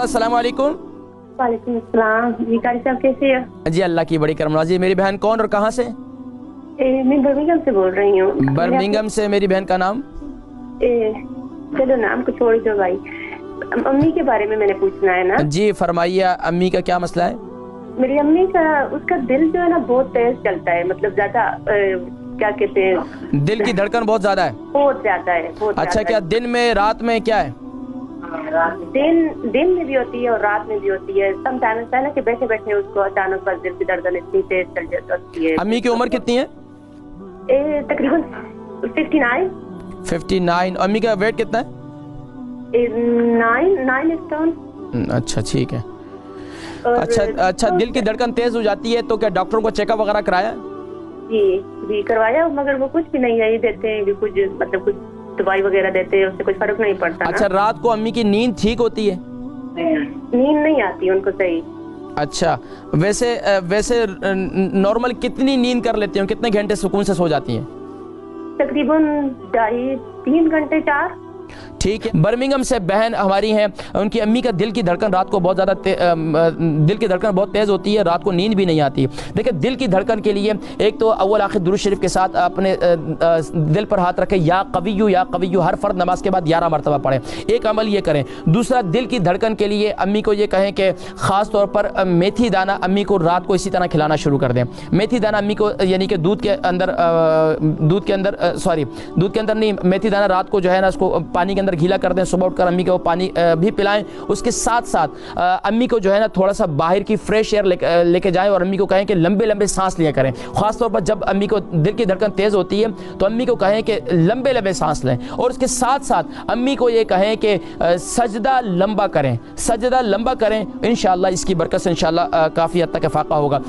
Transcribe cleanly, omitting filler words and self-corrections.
अस्सलाम वालेकुम। वालेकुम अस्सलाम। जी कारी साहब कैसे हो? जी अल्लाह की बड़ी करमनवाजी। मेरी बहन कौन और कहाँ से? मैं बर्मिंघम से बोल रही हूँ। बर्मिंघम से। मेरी बहन का नाम? चलो नाम को छोड़ दो भाई, अम्मी के बारे में मैंने पूछना है ना। जी फरमाइए, अम्मी का क्या मसला है? मेरी अम्मी का उसका दिल जो है ना बहुत तेज चलता है, मतलब ज्यादा क्या कहते हैं, दिल की धड़कन बहुत ज्यादा है? बहुत ज्यादा है, बहुत अच्छा, ज्यादा क्या है। दिन में रात में क्या है? दिन में भी होती है और रात में भी होती है। समटाइम ऐसा है ना कि बैठे बैठे उसको अचानक बस दिल की धड़कन इतनी तेज चल जाती है। अम्मी की उम्र कितनी है? तकरीबन 59। 59। अम्मी का वेट कितना है? 9 स्टोन। अच्छा ठीक है। अच्छा, दिल की धड़कन तेज हो जाती है तो क्या डॉक्टरों को चेकअप वगैरह कराया? जी करवाया, मगर वो कुछ भी नहीं यही देते हैं कि कुछ मतलब कुछ दवाई वगैरह देते हैं, उससे कुछ फर्क नहीं पड़ता। अच्छा, रात को अम्मी की नींद ठीक होती है? नींद नहीं आती उनको सही। अच्छा, वैसे नॉर्मल कितनी नींद कर लेती हो? कितने घंटे सुकून से सो जाती हैं? तकरीबन 2.5-3 घंटे 4। ठीक है। बर्मिंघम से बहन हमारी हैं, उनकी अम्मी का दिल की धड़कन रात को बहुत ज़्यादा दिल की धड़कन बहुत तेज़ होती है, रात को नींद भी नहीं आती। देखिए, दिल की धड़कन के लिए एक तो अव्वल आखिर दुरूद शरीफ के साथ अपने दिल पर हाथ रखें, या कविय्यू हर फर्द नमाज के बाद 11 मरतबा पढ़ें। एक अमल ये करें। दूसरा, दिल की धड़कन के लिए अम्मी को ये कहें कि ख़ास तौर पर मेथी दाना अम्मी को रात को इसी तरह खिलाना शुरू कर दें। मेथी दाना अम्मी को यानी कि दूध के अंदर नहीं, मेथी दाना रात को जो है ना उसको पानी के अंदर गीला कर दें, सुबह उठकर अम्मी को पानी भी पिलाएं। उसके साथ साथ अम्मी को जो है ना थोड़ा सा बाहर की फ्रेश एयर लेके जाएं और अम्मी को कहें कि लंबे लंबे सांस लिया करें। खास तौर पर जब अम्मी को दिल की धड़कन तेज होती है तो अम्मी को कहें कि लंबे लंबे सांस लें, और उसके साथ साथ अम्मी को ये कहें कि सजदा लंबा करें। इंशाअल्लाह इसकी बरकत से इंशाअल्लाह काफ़ी हद तक इफाका होगा।